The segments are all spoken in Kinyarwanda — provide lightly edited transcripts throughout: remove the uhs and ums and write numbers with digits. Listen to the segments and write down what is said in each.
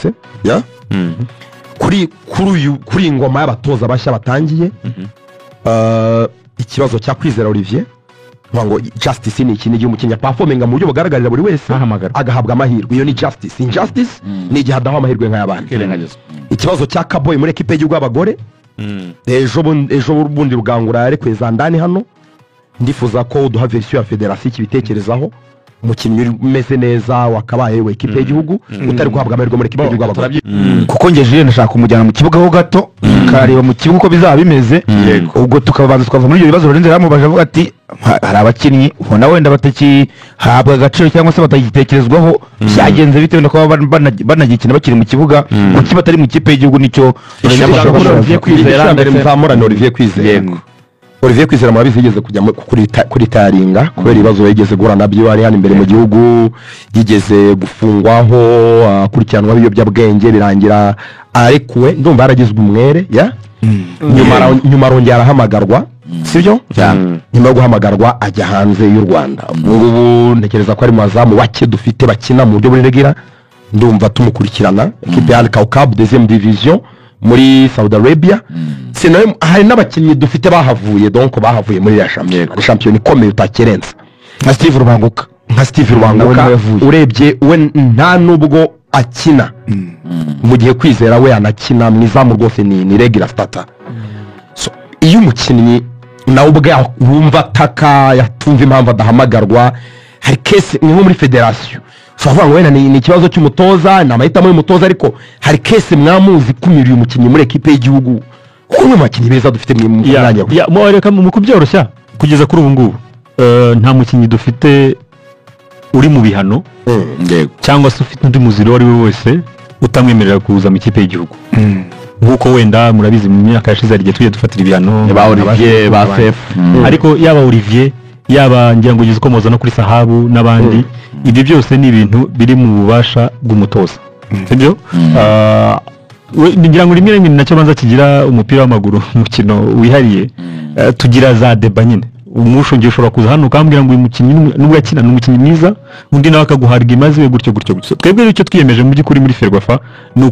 yose ya kuri ingoma y'abatoza bashya batangiye ikibazo cya Kwizera Olivier ngo justice ni ikintu umukinnyi performinga mu buryo bugaragarira buri wese agahabwa amahirwe. Iyo ni justice. Injustice ni igihe adaha amahirwe nk'ayabandi. Ikibazo cya Kaboyi muri equipe y'igihugu y'abagore ejo bundi Rugangura yarekwe Zandani hano, ndifuza ko duha version ya federation kibitekerezaho umukinnyi umeze neza wakabaye we equipe y'igihugu utari guhabwa amahirwe muri equipe y'igihugu y'abagore, kuko ngeje ndashaka kumujyana mu kibuga ho gato kareba mu kibuga uko bizaba bimeze, ubwo tukabanza twava muri ibyo bibazo Lorenzo yaramubaje avuga ati hari abakinnyi ubona wenda batakihabwa agaciro cyangwa se batagitekerezwaho byagenze bitewe no kuba banagikina bakiri mu kibuga kuki batari mu kipe y'igihugu. Nicyo Olivier Kwizera mbere muzamurana Olivier Kwizera. Olivier Kwizera murabizi yigeze kujya kuri taringa kubera ibibazo yigeze guhura nabyo ari hano imbere mu gihugu, yigeze gufungwaho akurikiranwa ibiyobyabwenge birangira arekuwe, ndumva yaragizwe umwere ya nyuma arongera arahamagarwa, sibyo nyuma yo guhamagarwa ajya hanze y'u Rwanda. Ubu ntekereza ko ari mu bazamu bake dufite bakina mu buryo buregira, ndumva tumukurikirana equipe ya Al Kaukab deuxième division muri Saudi Arabia. Sinawe hari n'abakinnyi dufite bahavuye, donc bahavuye muri ya champion ikomeye utakerenza nka Steve Rubanguka urebye we nta nubwo akina mu gihe Kwizera we anakina mwizamu rwose ni regular starter. So iyo umukinnyi nawe ubwe wumva ataka yatumva impamvu adahamagarwa, hari case ni nko muri federation ushobora ngo wenda ni ikibazo cy'umutoza ni amahitamo y'umutoza, ariko hari case mwamuzi kumiriye umukinnyi muri equipe y'igihugu kuko mu bakinnyi beza dufite mu mwanya ya mwereka mu kubyoroshya kugeza kuri ubu ngubu nta mukinnyi dufite uri mu bihano cyangwa se ufite undi muziro wari we wese utamwemerera kuza mu ikipe y'igihugu nk'uko wenda murabizi mu myaka yashize igihe tujye dufatira ibihano ba Olivier ba Fef, ariko yaba Olivier yaba ngira ngo ukomoza no kuri Sahabu n'abandi, ibyo byose ni ibintu biri mu bubasha bw'umutoza, sibyo? Ngira ngo rimwe rimwe nacyo banza kigira umupira w'amaguru umukino wihariye, tugira za deba nyine. Umushongi ushobora kuza hano ukambwira ngo uyu mukinnyi nubwo akina n'umukinnyi mwiza, undi nawe akaguharga imaze gutyo. Twebwe icyo twiyemeje mu by'ukuri muri Ferwafa ni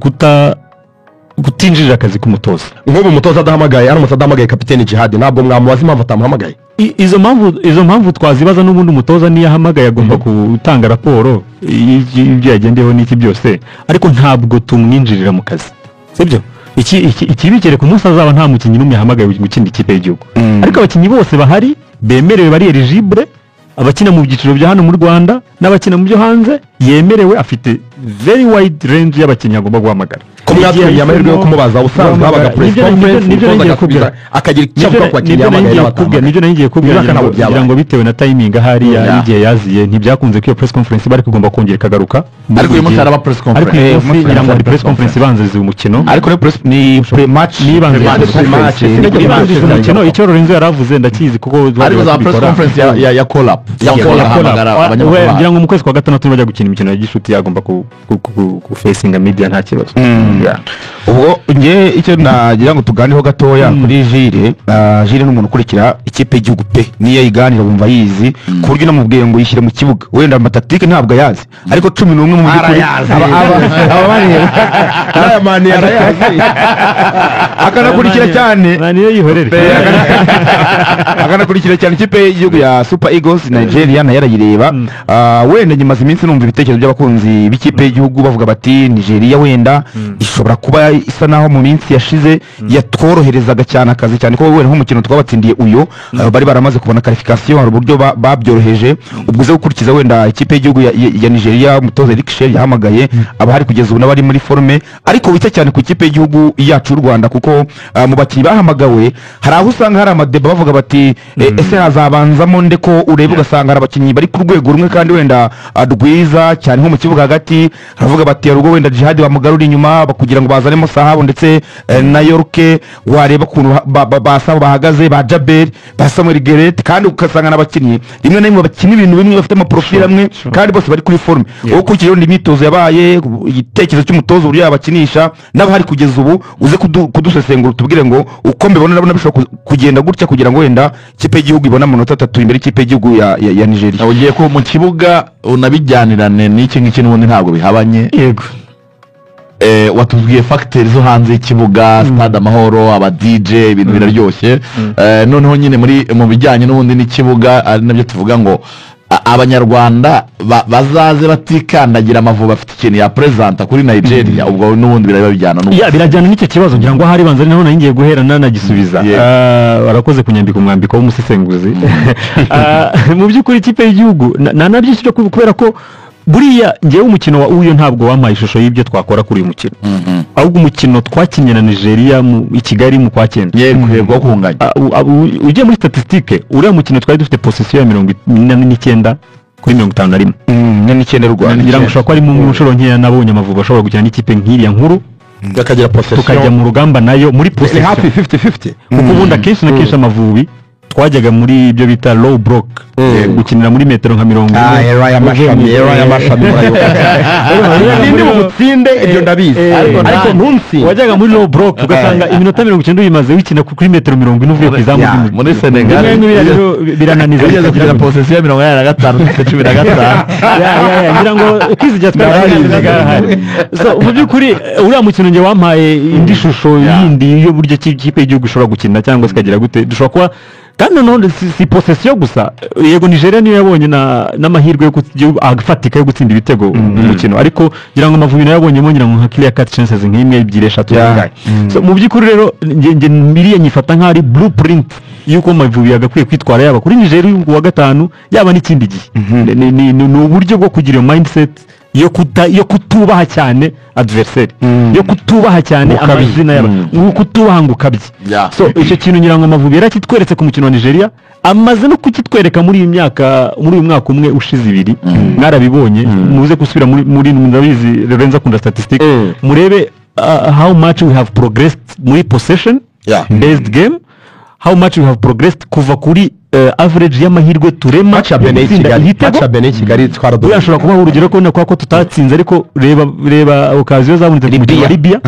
gutinjirira akazi k'umutoza. Nk'ubu umutoza adahamagaye aramutse adahamagaye kapiteni Jihad ntabwo mwamubaza impamvu atamuhamagaye. Izo mpamvu twazibaza n'ubundi umutoza niyo ahamagaye agomba gutanga raporo y'ibyo yagendeyeho n'iki byose, ariko ntabwo tumwinjirira mu kazi, sibyo? Ikibikere ku munsi azaba nta mukinnyi n'umwe yahamagaye mu kindi kipe y'igihugu, ariko abakinnyi bose bahari bemerewe bari eligible, abakina mu byiciro bya hano mu Rwanda n'abakina mu byo hanze yemerewe, afite very wide range y'abakinnyi agomba guhamagara. Ko mwatwiye amahirwe yo kumubaza usanzwe habaga press conference akagira icyo kwakinya amahirwe y'abatanga. Nibyo nagiye kubwira kugira ngo bitewe na timing ahari igihe yaziye ntibyakunze ko iyo press conference bari kugomba kongera kagaruka, ariko uyu munsi araba press conference, ariko kugira ngo press conference ibanzirize umukino, ariko ni pre-match ibanzirize umukino. Icyo Lorenzo yaravuze ndakizi kuko ariko za press conference ya call up ngira ngo mu kwezi kwa gatandatu bajya gukina imikino ya gishuti yagomba ku facing media nta kibazo. Ubwo nge icyo nagira ngo tuganireho gatoya kuri Jire ni umuntu ukurikira ikipe y'igihugu pe, niyo yiganira bumva yizi ku buryo namubwiye ngo yishyire mu kibuga, wenda amataktike ntabwo yazi ariko 11 mu by'ukuri aba mani arayazi akanakurikira cyane niyo yihorere akanakurikira cyane ikipe y'igihugu ya Super Eagles Nigeria na yarayireba. Wenda nyimaze iminsi numva ibitekerezo by'abakunzi b'ikipe y'igihugu bavuga bati Nigeria wenda ishobora kuba isa naho mu minsi yashize yatworoherezaga cyane akazi, cyane ko wenda nk'umukino twabatsindiye uyo bari baramaze kubona qualification, hari uburyo babyoroheje. Ubwize gukurikiza wenda ikipe y'igihugu ya Nigeria umutoza Eric Sheil yahamagaye abahari kugeza ubu n'abari muri forme, ariko wita cyane ku ikipe y'igihugu yacu y'u Rwanda kuko mu bakinnyi bahamagawe hari aho usanga hari amadeba bavuga bati ese hazabanzamo ndeko urebe ugasanga hari abakinnyi bari ku rwego rumwe kandi wenda rwiza cyane nko mu kibuga hagati, haravuga bati rugo wenda Jihad bamugarura inyuma kugira ngo bazanemo Sahabu ndetse na Yorke, wareba kuntu basaba bahagaze ba Jabel ba Samuel Geret, kandi ukasanga n'abakinnyi rimwe na rimwe bakina ibintu bimwe bafite ama profile amwe kandi bose bari kuri forme. Uko kukiriho imyitozo yabaye igitekerezo cy'umutozo uburyo yabakinisha n'abahari kugeza ubu uze kudusesengura tubwire ngo uko mbibona nabona bishobora kugenda gutya kugira ngo wenda ikipe y'igihugu ibona amanota 3 imbere ikipe y'igihugu ya Nigeria. Ugiye ko mu kibuga unabijyanirane n'iki n'iki n'ubundi ntabwo bihabanye. Yego watubwiye fagiteri zo hanze y'ikibuga stade amahoro aba DJ ibintu biraryoshye noneho nyine mu bijyanye n'ubundi n'ikibuga ari nabyo tuvuga ngo abanyarwanda bazaze batikandagira Amavubi afite ikintu ya presenta kuri Nigeria ubwo n'ubundi birabijyana birajyana n'icyo kibazo ngira ngo hari banza naho ngiye guhera nanagisubiza barakoze kunyambika umwambiko w'umusesenguzi mu by'ukuri ikipe y'igihugu nanabyishije kubera ko buriya ngewe umukino wa uyu ntabwo wampaye ishusho y'ibyo twakora kuri uyu mukino ahubwo umukino twakinnye na Nigeria i Kigali mu kwa 9 yego kunganya ugiye muri statistique uriya mukino twari dufite possession ya 49 kuri 51 9 Rwanda ngira ngo ushobora ko ari mu nshuro nkeya nabonye Amavubi ashobora gukina n'ikipe nk'iriya nkuru akagira possession tukajya mu rugamba nayo muri possession hafi 50-50 kuko ubundi akenshi na kenshi Amavubi twajyaga muri ibyo bita low block gukinira muri metero nka 40 era y'amashami nindi mutsinde ibyo ndabizi ariko ntunsi wajyaga muri low block ugasanga iminota 90 bimaze wikina kuri metero 40 uvuye ku izamu muri Senegal birananiza kugira possession ya 55 15 ngira ngo kwizijya twari so mu by'ukuri uriya mukino nge wampaye indi shusho yindi yo buryo kipe y'igihugu ishobora gukina cyangwa se kagira gute dushobora kuba kandi none si possession gusa yego Nigeria niyo yabonye n'amahirwe yo afatika yo gutsinda ibitego mu mukino ariko ngira ngo Amavubi nayo yabonyemo ngira ngo nka clear cut chances nk'imwe ebyiri eshatu zangaye so mu by'ukuri rero nge miriye nyifata nk'ari blueprint yuko Amavubi yagakwiye kwitwara yaba kuri Nigeria wa gatanu yaba n'ikindi gihe ni uburyo bwo kugira iyo mindset yo kutubaha cyane adversaire yo kutubaha cyane amazina yabo kutubaha ngo kabye so icyo kintu ngira ngo Amavubi yarakitweretse ku mukino wa Nigeria amaze no kukitwereka muri uyu mwaka umwe ushize ibiri mwarabibonye muze gusubira muri ndabizi Lorenzo akunda statistic murebe how much we have progressed muri possession based game how much we have progressed kuva kuri average y'amahirwe turema match ya Benin Kigali twaraduye ashobora kuba urugero ko nako ko tutatsinze ariko reba occasion zabonetse ku Libya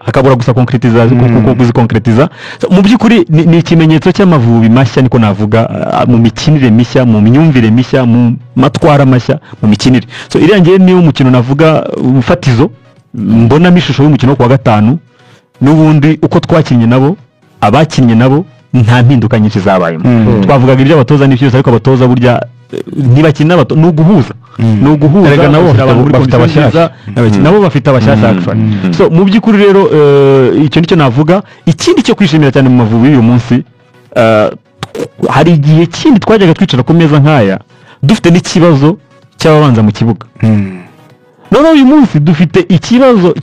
akabura gusa concretiza mu by'ukuri ni ikimenyetso cy'Amavubi mashya niko navuga mu mikinire mishya mu myumvire mishya mu matwara mashya mu mikinire so iriya ngiye niyo umukino navuga ufatizo mbona mishusho y'umukino kwa gatanu n'ubundi uko twakinnye nabo abakinnye nabo nta mpinduka nyinshi zabayemo twavugaga ibyo abatoza n'ibyo ariko abatoza burya ntibakina ni uguhuza nabo bafite abashyashya actually so mu by'ukuri rero icyo nicyo navuga ikindi cyo kwishimira cyane mu Mavubi uyu munsi hari igihe kindi twajyaga twicara ku meza nk'aya dufite n'ikibazo cy'ababanza mu kibuga none uyu munsi dufite ikibazo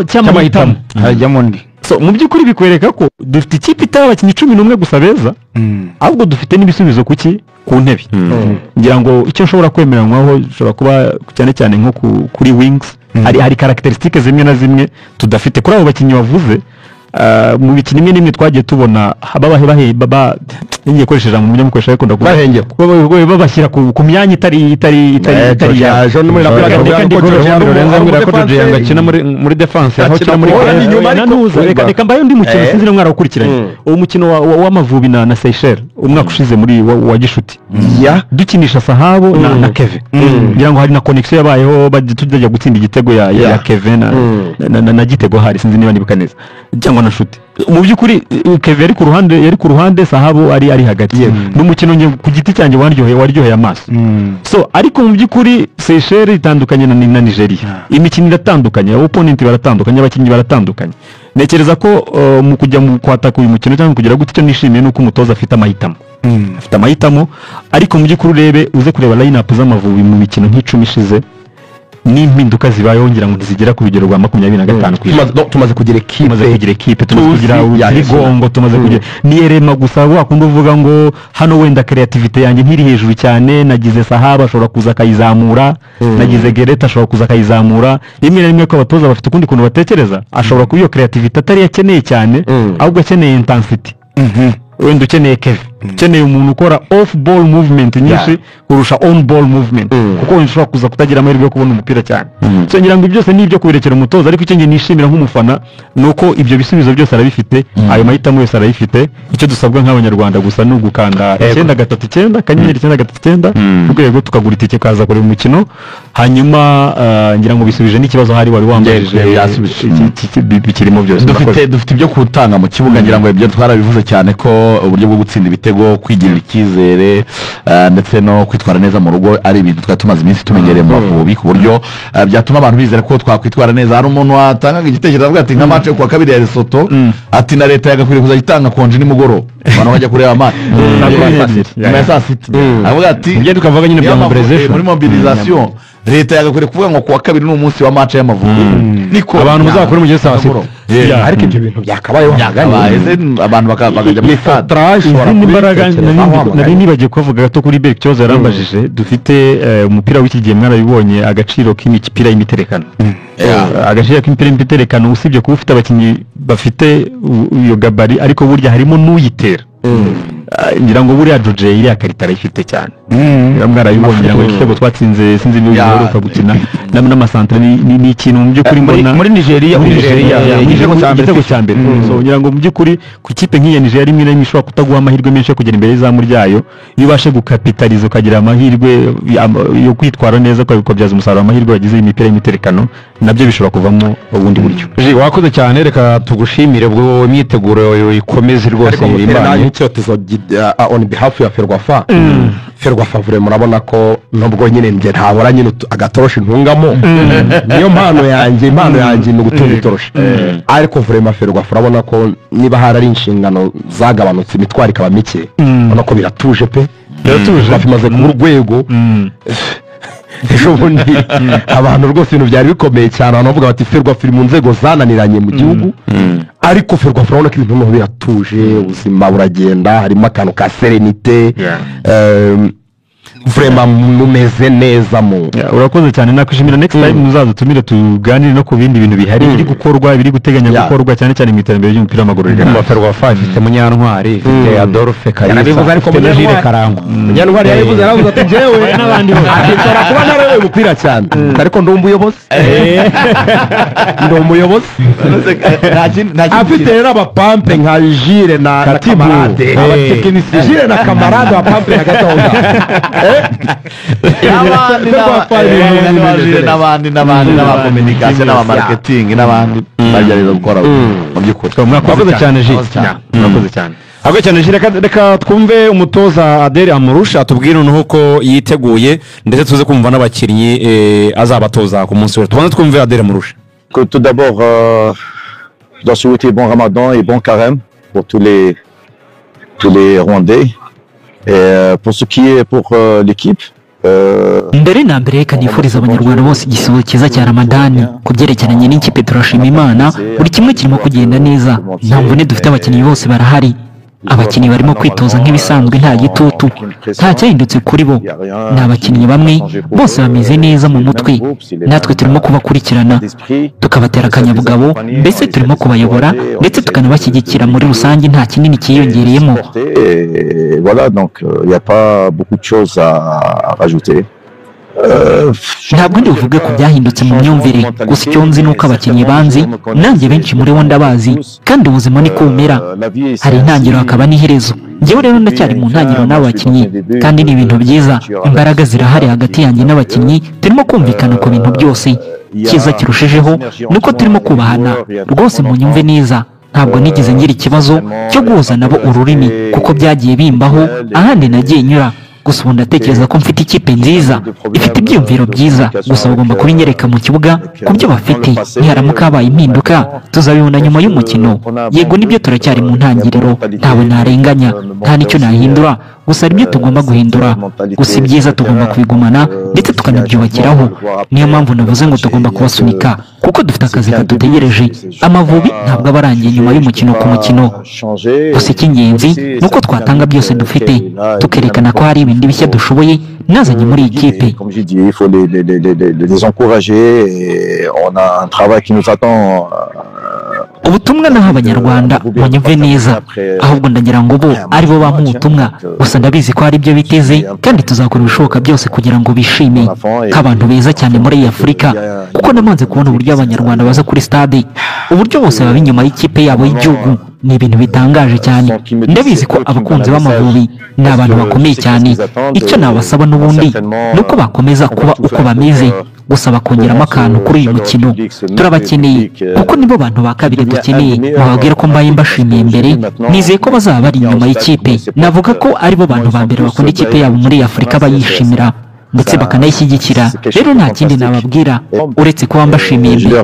cy'amahitamo hajyamo ndi so mu by'ukuri bikwereka ko dufite ikipe itari abakinnyi 11 gusa beza ahubwo dufite n'ibisubizo ku ntebe ngira ngo icyo nshobora kwemeranywaho ushobora kuba cyane cyane nko kuri wings hari characteristics zimwe na zimwe tudafite kuri abo bakinnyi wavuze mu mikino imwe n'imwe twagiye tubona ngiye koresheje mu buryo mukoresha ariko ndakubahengera babashyira ku myanya itari ya Jean muri akina muri defense aho kina muri reka mbaye undi mukino sinzi no mwarakurikiranye uwo mukino w'Amavubi na Seychelles umwaka ushize muri wa gishuti dukinisha Sahabo na Kevin ngira ngo hari na connection yabayeho tujya gutsinda igitego ya Kevin na gitego hari sinzi niba nibuka neza cyangwa na shuti mu by'ukuri Kevin yari ku ruhande Sahabo ari hagati n'umukino nge ku giti cyanjye waryoheye amaso so ariko mu by'ukuri Seychelles itandukanye na Nigeria imikino iratandukanye opponent baratandukanye abakinnyi baratandukanye nekereza ko mu kujya mu kwataka uyu mukino cyangwa kugira gute icyo nishimiye nuko umutoza afite amahitamo ariko mu by'ukuri urebe uze kureba line up z'Amavubi mu mikino nk'icumi ishize n'impinduka zibayeho ngira ngo ntizigera ku rugero rwa 25% tumaze kugira equipe tumaze kugira Rigongo tumaze kugira niyerema gusa wakunda uvuga ngo hano wenda creativity yanjye ntiri hejuru cyane nagize Sahaba ashobora kuza akayizamura nagize Gereta ashobora kuza akayizamura rimwe na rimwe ko abatoza bafite ukundi kuntu batekereza ashobora kuba iyo creativity atari yakeneye cyane ahubwo akeneye intensity wenda ukeneye Kevin ukeneye umuntu ukora off ball movement nyinshi kurusha on ball movement kuko ushobora kuza kutagira amahirwe yo kubona umupira cyane so ngira ngo byose ni ibyo kubirekera umutoza ariko icyo ngiye nishimira nk'umufana nuko ibyo bisubizo byose arabifite ayo mahitamo yose arabifite icyo dusabwa nk'abanyarwanda gusa ni ugukanda 939 akanyenyeri 939 urwego tukagura itike kaza kureba umukino hanyuma ngira ngo bisubije n'ikibazo hari wari wambajije bikirimo byose dufite ibyo kutanga mu kibuga ngira ngo ibyo twarabivuze cyane ko uburyo bwo gutsinda ibitego kwigirira icyizere ndetse no kwitwara neza mu rugo ari ibintu twari tumaze iminsi tumenyereye mu Mavubi ku buryo byatuma abantu bizera ko twakwitwara neza. Hari umuntu watangaga igitekerezo avuga ati nka match yo kuwa kabiri ya Lesotho ati na leta yagakwiriye kuza gitanga konje nimugoroba abantu bajya kureba match na saa sita avuga ati ibyo tukavuga nyine bya mobilisation muri mobilisation leta yagakwiriye kuvuga ngo kuwa kabiri n'umunsi wa match y'Amavubi niko abantu muzakora mu gihe saa sita ariko ibyo bintu byakabayeho abantu bakajya muri trash imbaraga nari nibagiye kuvuga gato kuri Berk Cyozo yarambajije dufite umupira w'iki gihe mwarabibonye agaciro k'imipira y'imiterekano agaciro k'imipira y'imiterekano usibye kuba ufite abakinnyi bafite iyo gabari ariko burya harimo n'uyitera ngira ngo buriya Joje iriya karita arayifite cyane mwarabibonye ngira ngo igitego twatsinze sinzi niba uheruka gukina n'amasantre ni ikintu mu by'ukuri mbona muri Nigeria igitego cya mbere so ngira ngo mu by'ukuri ku kipe nk'iya Nigeria rimwe na rimwe ishobora kutaguha amahirwe menshi yo kugera imbere y'izamu ryayo iyo ubashe gukapitaliza ukagira amahirwe yo kwitwara neza ukabyaza umusaruro amahirwe wagize imipira y'imiterekano nabyo bishobora kuvamo ubundi buryo wakoze cyane reka tugushimire bwo imyiteguro ikomeze rwose imana icyotezo on behalf ya Ferwafa vure murabona ko nubwo nyine nje ntabora nyine agatoroshi ntungamo niyo mpano yanjye ni gutunga itoroshi ariko vure Ferwafa urabona ko niba hari inshingano zagabanutse imitwaro ikaba mike ubona ko biratuje pe bafimaze ku rwego ejo bundi abantu rwose ibintu byari bikomeye cyane abantu bavuga bati Ferwafa iri mu nzego zananiranye mu gihugu ariko Ferwafa urabona ko ibintu biratuje ubuzima buragenda harimo akantu ka serenite vraiment mumeze neza mu urakoze cyane nakwishimira next time muzaza tumire tuganire no ku bindi bintu bihari biri gukorwa biri guteganya gukorwa cyane cyane mu iterambere ry'umupira w'amaguru rya Ferwafa ifite Munyantwari ifite Adolphe Kalisa yanabivuze ariko Munyantwari Karangwa Munyantwari yaravuze ati jewe n'abandi bose ashobora kuba narewe umupira cyane ariko ndi umuyobozi afite rero abapampe nka Jire na Kamarade abatekinisiye Jire na Kamarade abapampe hagati aho n'abandi n'abakomunikasiyo n'abamarketing n'abandi bagerageza gukora mu by'ukuri mwakoze cyane mwakoze cyane ahubwo cyane reka twumve umutoza Adel Amurusha atubwire noneho ko yiteguye ndetse tuze kumva n'abakinnyi azabatoza ku munsi we tubanze twumve Adel Amurusha. Tout d'abord je dois souhaiter bon Ramadan et bon carême pour tous les Rwandais. Et pour ce qui est pour l'équipe mbere na mbere reka nifuriza abanyarwanda bose igisubizo cyiza cya Ramadani ku byerekeranye n'ikipe turashima Imana buri kimwe kirimo kugenda neza nta mvune dufite abakinnyi bose barahari abakinnyi barimo kwitoza nk'ibisanzwe nta gitutu nta cyahindutse kuri bo ni abakinnyi bamwe bose bameze neza mu mutwe natwe turimo kubakurikirana tukabatera akanyabugabo mbese turimo kubayobora ndetse tukanabashyigikira muri rusange nta kinini cyiyongereyemo voilà donc il y a pas beaucoup de choses à rajouter. ntabwo ndi buvuge ku byahindutse mu myumvire gusa icyo nzi ni uko abakinnyi banzi nanjye benshi muri bo ndabazi kandi ubuzima niko bumera hari intangiriro hakaba n'iherezo njyewe rero ndacyari mu ntangiriro n'abo bakinnyi kandi ni ibintu byiza imbaraga zirahari hagati yanjye n'abakinnyi turimo kumvikana ku bintu byose cyiza kirushijeho ni uko turimo kubahana rwose mu nyumve neza ntabwo nigeze ngira ikibazo cyo guhuza nabo ururimi kuko byagiye bimbaho ahandi nagiye nyura gusa ubu ndatekereza ko mfite ikipe nziza ifite ibyiyumviro byiza gusa bagomba kubinyereka mu kibuga ku byo bafite niharamuka habaye impinduka tuzabibona nyuma y'umukino yego nibyo turacyari mu ntangiriro ntawe narenganya nta n'icyo nahindura gusa hari ibyo tugomba guhindura gusa ibyiza tugomba kubigumana ndetse tukanabyubakiraho niyo mpamvu navuze ngo tugomba kubasunika kuko dufite akazi kadutegereje Amavubi ntabwo aba arangiye nyuma y'umukino ku mukino gusa icy'ingenzi ni uko twatanga byose dufite tukerekana ko hari ibindi bishya dushoboye nazanye muri iyi kipe. Comme j'ai dit, il faut les encourager et on a un travail qui nous attend ubutumwa naho abanyarwanda munyumve neza ahubwo ndagira ngo bo aribo bamuha ubutumwa gusa ndabizi ko hari ibyo biteze kandi tuzakora ibishoboka byose kugira ngo bishime nk'abantu beza cyane muri iyi Afurika kuko namaze kubona uburyo abanyarwanda baza kuri stade uburyo bose baba inyuma y'ikipe yabo y'igihugu ni ibintu bitangaje cyane ndabizi ko abakunzi b'Amavubi ni abantu bakomeye cyane icyo nabasaba n'ubundi ni uko bakomeza kuba uko bameze gusa bakongeramo akantu kuri uyu mukino turabakeneye kuko nibo bantu ba kabiri dukeneye mubabwira ko mbaye mbashimiye mbere nizeye ko bazaba bari inyuma y'ikipe navuga ko aribo bantu ba mbere bakunda ikipe yabo muri Afurika bayishimira ndetse bakanayishyigikira rero nta kindi nababwira uretse kuba mbashimiye mbere.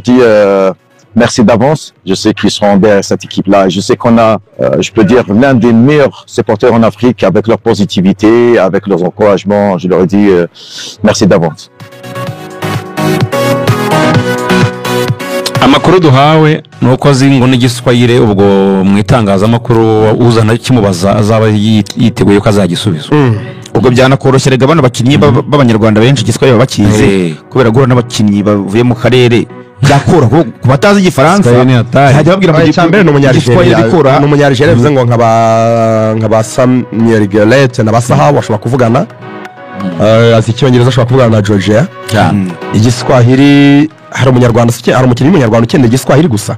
Merci d'avance. Je sais qu'ils seront derrière cette équipe-là. Je sais qu'on a, je peux dire, l'un des meilleurs supporters en Afrique avec leur positivité, avec leurs encouragements. Je leur ai dit merci d'avance. Amakuru duhawe nuko azi ngo n'igiswahili ubwo mu itangazamakuru uzana kimubaza azaba yiteguye ko azagisubiza. ubwo byanakoroshye rega bano bakinnyi b'abanyarwanda benshi igiswahili bakize kubera guhura n'abakinnyi bavuye mu karere byakora ku batazi igifaransa hajya babwira mu cyambere no munyarigere bivuze ngo nkaba Samuel Gareth na Basaha bashobora kuvugana azi icyongereza ashobora kuvugana na Georgia igiswahili hari umunyarwanda hari umukinnyi w'umunyarwanda ukeneye igiswahili gusa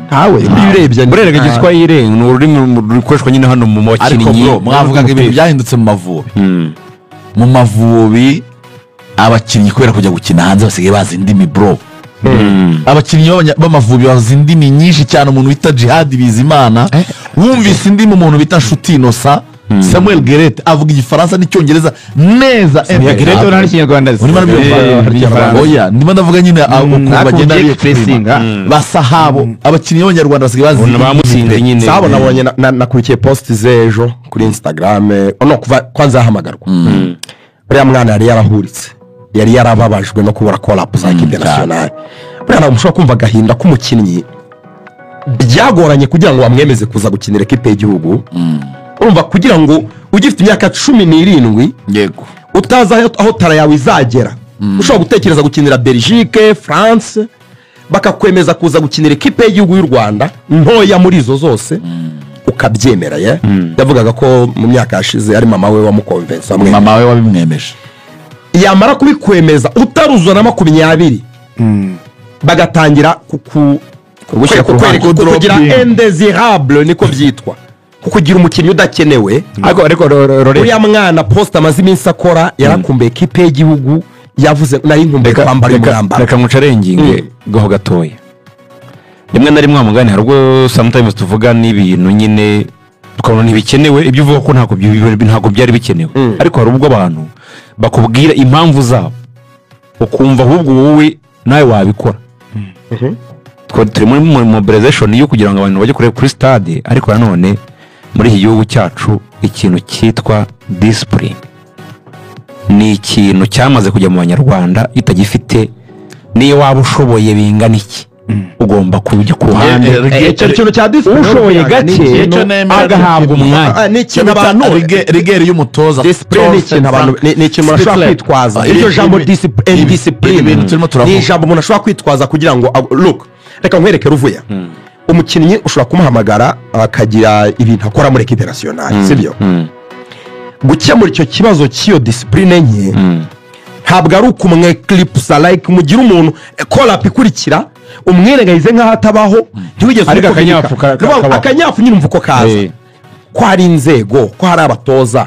ntawe urebye burerega igiswahili ni ururimi rukoreshwa nyine hano mu bakinnyi mwavugaga ibintu byahindutse mu Mavubi abakinnyi kubera kujya gukina hanze basigaye bazi indimi bro abakinnyi b'Amavubi bazi indimi nyinshi cyane umuntu bita Jihad Bizimana wumvise indimi umuntu bita Nshuti Innocent Samuel Gareth avuga igifaransa n'icyongereza neza Gareth uri n'ikinyarwanda oya ndimo ndavuga nyine bagenda expressinga basahabo abakinnyi b'Abanyarwanda basigaye bazi bamusinze nyine sabo nabonye nakurikiye post zejo kuri Instagram no kuva kwanza hamagarwa buriya mwana yari yarahuritse yari yarababajwe no kubura collab za equipe nationale buriya namushobora kumva gahinda k'umukinnyi byagoranye kugira ngo bamwemeze kuza gukinira equipe y'igihugu urumva kugira ngo ugifite imyaka 17 yego utaza aho tara yawe izagera ushobora gutekereza gukinira Belgique France bakakwemeza kuza gukinira equipe y'igihugu y'u Rwanda ntoya muri izo zose ukabyemera yavugaga ko mu myaka yashize ari mama we wamukonvensa mama we wabimwemeje yamara kubikwemeza utaruzana 20 bagatangira kugira indésirable niko byitwa kugira umukinnyi udakenewe ariko uriya mwana post amaze iminsi akora yarakumbuye equipe y'igihugu yavuze nari nkumbuye kwambara umwambaro reka mucarenginge gaho gatoya rimwe na rimwe amugane harwo sometimes tuvuga n'ibintu nyine tukabona ntibikenewe ibyo uvuga ko ntabwo byari bikenewe ariko hari ubwo abantu bakubwira impamvu zabo ukumva ahubwo wowe nawe wabikora turi muri mobilization yo kugira ngo abantu bajye kuri stade ariko nanone muri iki gihugu cyacu ikintu cyitwa discipline ni ikintu cyamaze kujya mu banyarwanda itagifite niyo waba ushoboye bingana iki ugomba kujya ku ruhande icyo kintu cya discipline ushoboye gake agahabwa umwanya ni ikintu abantu rigeri y'umutoza discipline ni ikintu abantu ni ikintu ashobora kwitwaza iryo jambo discipline ni ijambo umuntu ashobora kwitwaza kugira ngo look reka nkwereke Ruvuya umukinnyi ushobora kumuhamagara akagira ibintu akora muri equipe nationale sibyo gukemura icyo kibazo cy'iyo discipline nke ntabwo ari ukumwe clipsa like mugira umuntu call up ikurikira umwirengayize nk'aho atabaho ntiwigeze akanyafu nyine umva uko kaza ko hari inzego ko hari abatoza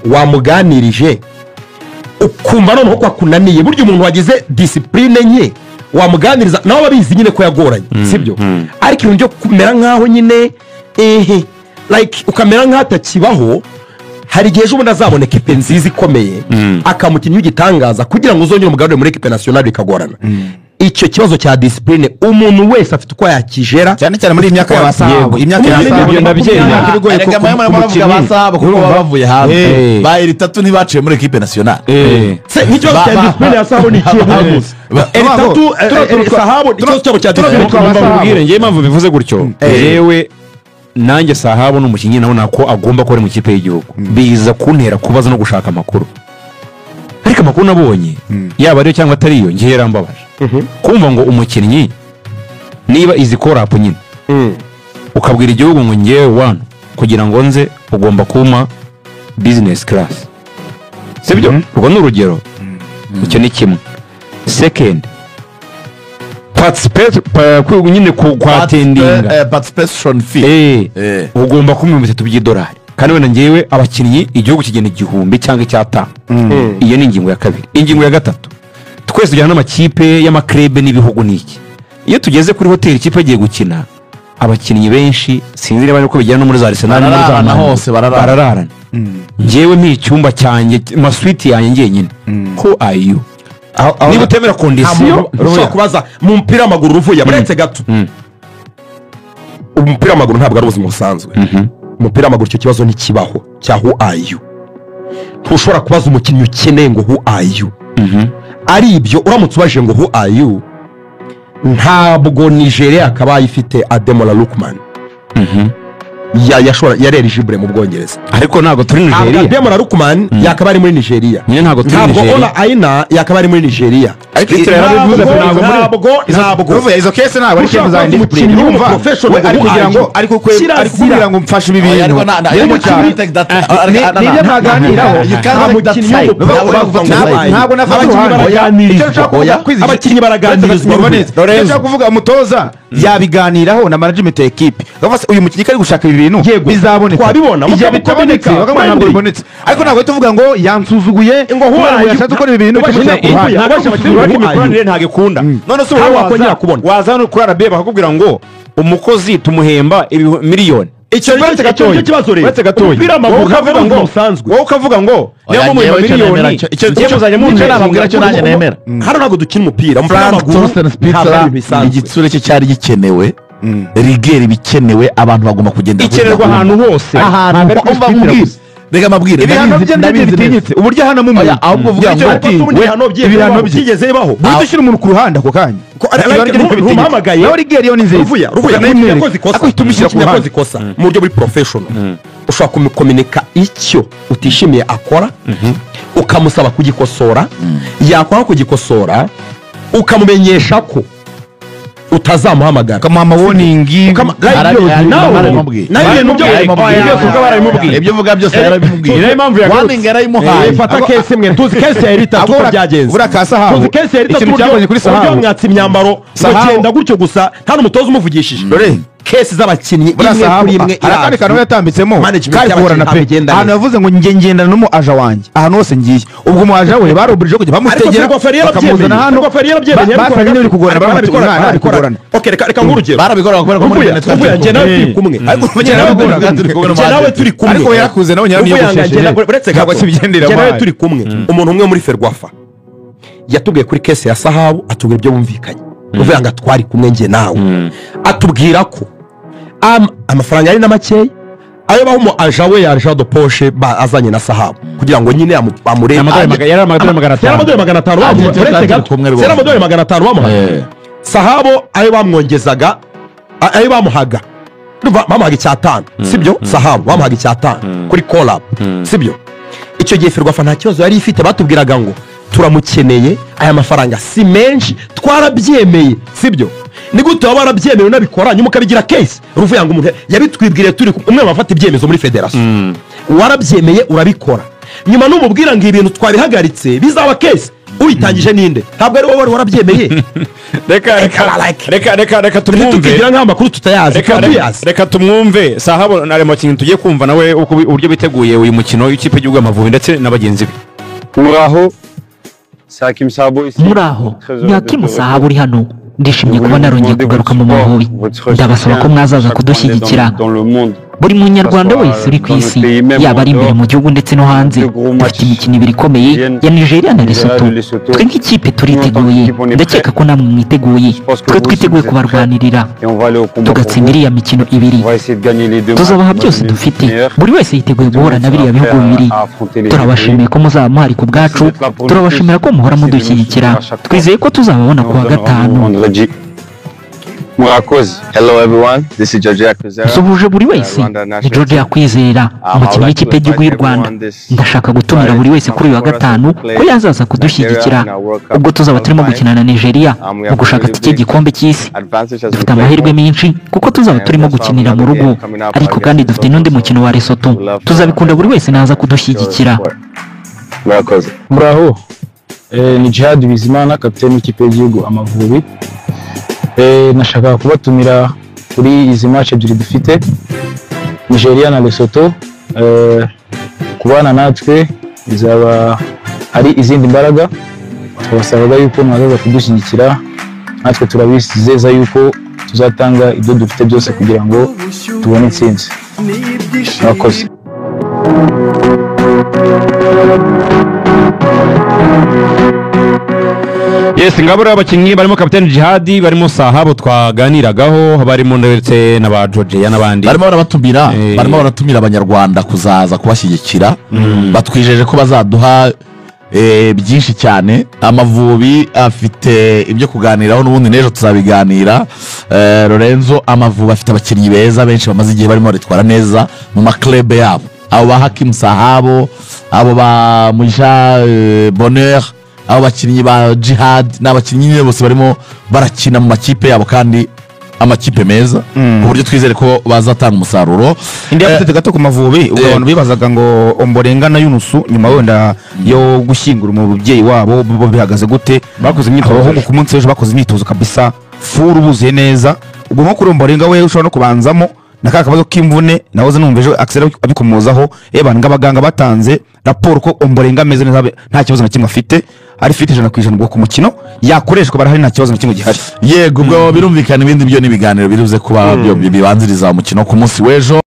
wamuganirije ukumva noneho ko akunaniye burya umuntu wagize discipline nke wamuganiriza nawe babizi nyine ko yagoranye sibyo ariko ibintu byo kumera nk'aho nyine like ukamera nk'aho atakibaho hari igihe ejo bundi azabona ekipe nziza ikomeye akamukinnyi w'igitangaza kugira ngo uzongere umugarure muri ekipe nationale bikagorana icyo kibazo cya discipline umuntu wese afite uko yakijera cyane cyane muri imyaka y'abasabu imyaka y'abasabu ibigoye ku basabu kuko bavuye hanze bayiri 3 ntibaciye muri ekipe nationale n'ikibazo cya discipline ya sahabu ni ikihe hose sahabu ikibazo cyabo cya discipline twababwire ngiye impamvu bivuze gutyo yewe nanjye sahabu n'umukinnyi nawe nako agomba kuba ari mu kipe y'igihugu biza kuntera kubaza no gushaka amakuru ariko amakuru nabonye yaba ariyo cyangwa atariyo ngiye yarambabaje kumva ngo umukinnyi niba izi korapu nyine ukabwira igihugu ngo ngewe wani kugira ngo nze ugomba kumpa bizinesi karasi sibyo urwo ni urugero icyo ni kimwe sekendi nyine kwatendinga participation fee ugomba kumpa 3,000 by'idolari kandi wenda ngewe abakinnyi igihugu kigena 1,000 cyangwa 500 iyo ni ingingo ya kabiri. Ingingo ya gatatu twese tujyana n'amakipe y'amakrebe n'ibihugu n'iki iyo tugeze kuri hoteli ikipe agiye gukina abakinnyi benshi sinzi niba uko bijyana no muri za Arsenal barararana hose barararana ngewe nk'icyumba cyanjye maswiti yanjye ngenyine who are you niba utemera kondisiyo ushobora kubaza mu mupira w'amaguru ruvuye buretse gato umupira w'amaguru ntabwo ari ubuzima busanzwe umupira w'amaguru icyo kibazo ntikibaho cya who are you ntushobora kubaza umukinnyi ukeneye ngo who are you ari ibyo uramutse ubaje ngo who are you ntabwo Nigeria akaba ifite Ademola Lookman yari eligible mu Bwongereza ariko ntabwo turi Nigeria. Ademola Lookman yakaba ari muri Nigeria nyine ntabwo turi Nigeria Nigeria. Ola Aina yakaba ari muri Nigeria ntabwo izo kese ntabwo ari kese za indiscipline yumva ariko kugira ngo mfashe ibi bintu nibyo mwaganiraho ntabwo nafata uruhande abakinnyi baraganirizwa icyo nshaka kuvuga umutoza yabiganiraho na management ya ekipe uyu mukinnyi kari gushaka ibi bintu bizaboneka twabibona igihe bitaboneka bakavuga ntabwo bibonetse ariko ntabwo tuvuga ngo yansuzuguye ngo yashatse gukora ibi bintu kimushyira ku ruhande imikoranire ntabwo ikunda none se wowe waza hano kuri arabe bakakubwira ngo umukozi tumuhemba miliyoni icyo kibazo rero umupira w'amaguru ukavuga ngo wowe ukavuga ngo niyo mumuhemba miliyoni icyo muzajya nababwira cyo nanjye nemera hano ntabwo dukina umupira w'amaguru igitsure cye cyari gikenewe rigeri bikenewe abantu bagomba kugenda ikenerwa ahantu hose rega mabwire ibihano bye bitinyitse uburyo hano mu muya ahubwo uvuga ngo ibihano byigeze bibaho budushyira umuntu ku ruhande ako kanya ruhamagaye nawe rigeri yo ni nziza ruvuye yakoze ikosa mu buryo buri professional ushobora kumukominika icyo utishimiye akora ukamusaba kugikosora yakora kugikosora ukamumenyesha ko utazamuhamagara ukamuha amawoningi ibyo uvuga byose yarabimubwiye warning yarayimuhaye fata kese imwe tuzi kese yari itatu uko byagenze tuzi kese yari itatu uburyo mwatsa imyambaro mugenda gutyo gusa nta n'umutoza umuvugishije kesi z'abakinnyi imwe kuri imwe arakandi kantu yatambitsemo kari kuhorana pe ahantu yavuze ngo ngendana n'umu aja wanjye ahantu hose ngiye ubwo mu aja we baroburije kujya bamutegera bakamuzana hano basanga n'ibiri kugorana barabikora reka nk'urugero barabikora kubera ko muri bene uvuye njye nawe turi kumwe njye nawe turi kumwe ariko yarakuze nawe nyaraniye uretse gato njye nawe turi kumwe umuntu umwe muri Ferwafa yatubwiye kuri kesi ya Sahabu atubwira ibyo bumvikanye uvuye ngo twari kumwe njye nawe atubwira ko amafaranga yari na makeya ayo baho mu aja we yaje do poshe azanye na Sahabu kugira ngo nyine amurebe yari amadolari 500 uretse gato yari amadolari 500 bamuhaye Sahabu ayo bamwongezaga ayo bamuhaga bamuhaga icyatanu sibyo Sahabu bamuhaga icyatanu kuri collab sibyo icyo gihe Ferwafa nta kibazo yari ifite batubwiraga ngo turamukeneye aya mafaranga si menshi twarabyemeye sibyo ni gute waba warabyemeye unabikora nyuma ukabigira case ruvuye ngo umuntu yabitwibwiriye turi umwe bafata ibyemezo muri federation warabyemeye urabikora nyuma n'umubwira ngo ibintu twabihagaritse bizaba case uyitangije ninde ntabwo ari wowe warabyemeye reka tumwumve tukigira nk'amakuru tutayazi reka tumwumve Sahabu nare makintu tugiye kumva nawe uburyo biteguye uyu mukino w'ikipe y'igihugu y'Amavubi ndetse n'abagenzi be muraho ni Hakim Sahabu uri hano ndishimye kuba narongeye kugaruka mu Mavubi ndabasaba ko mwazaza kudushyigikira buri munyarwanda wese uri ku isi yaba ari imbere mu gihugu ndetse no hanze dufite imikino ibiri ikomeye ya Nigeria na Lesotho twe nk'ikipe turiteguye ndakeka ko namwe mwiteguye twe twiteguye kubarwanirira tugatsinda iriya mikino ibiri tuzabaha byose dufite buri wese yiteguye guhura na biriya bihugu bibiri turabashimiye ko muzaba muhari ku bwacu turabashimira ko muhora mudushyigikira twizeye ko tuzababona ku wa gatanu Murakoze. Hello everyone, this is George Akwizera. nsuhuje buri wese ni George Akwizera umukinnyi w'ikipe y'igihugu y'u Rwanda. Ndashaka gutumira buri wese kuri uyu wa gatanu ko yazaza kudushyigikira ubwo tuzaba turimo gukina na Nigeria mu gushaka tike gikombe cy'isi. Dufite amahirwe menshi kuko tuzaba turimo gukinira mu rugo, ariko kandi dufite n'undi mukino wa Lesotho. Tuzabikunda buri wese naza kudushyigikira. Murakoze. Muraho, ni Djihad Bizimana, kapiteni w'ikipe y'igihugu Amavubi. Nashaka kubatumira kuri izi match ebyiri dufite, Nigeria na Lesotho. Kubana natwe bizaba ari izindi mbaraga. Twabasabaga yuko mwazaza kudushyigikira, natwe turabizeza yuko tuzatanga ibyo dufite byose kugira ngo tubone intsinzi. Murakoze. Yes, ngabura abakinnyi barimo kapiteni Djihad, barimo Sahabo twaganiragaho, barimo ndetse n'aba Georgia n'abandi. Barimo baratumira abanyarwanda kuzaza kubashyigikira. Batwijeje ko bazaduha byinshi cyane. Amavubi afite ibyo kuganiraho, n'ubundi n'ejo tuzabiganira. Lorenzo, Amavubi afite abakinnyi beza benshi bamaze igihe barimo baritwara neza mu maklebe yabo. Abo ba Hakim Sahabo, abo ba Muja Bonheur, abo bakinnyi ba Djihad n'abakinnyi bose barimo barakina mu makipe yabo kandi amakipe meza ku buryo twizere ko bazatanga umusaruro. Indi yapfite gato ku Mavubi, ubwo abantu bibazaga ngo Ombolenga na Yunusu nyuma wenda yo gushyingura umubyeyi wabo bo bihagaze gute. Bakoze imyitozo ahubwo ku munsi w'ejo bakoze imyitozo kabisa furu buzuye neza. Ubwo nko kuri Ombolenga we ushobora no kubanzamo naka kabazo k'imvune nahoze numva ejo Axel abikomozaho abantu ngabaganga batanze raporo ko Ombolenga ameze neza nta kibazo na kimwe afite, ari fit 100% ubwo ku mukino yakoreshwa barahari nta kibazo na kimwe gihari. Yego, ubwo birumvikana ibindi byo n'ibiganiro biruze kuba byo bibanziriza umukino ku munsi w'ejo.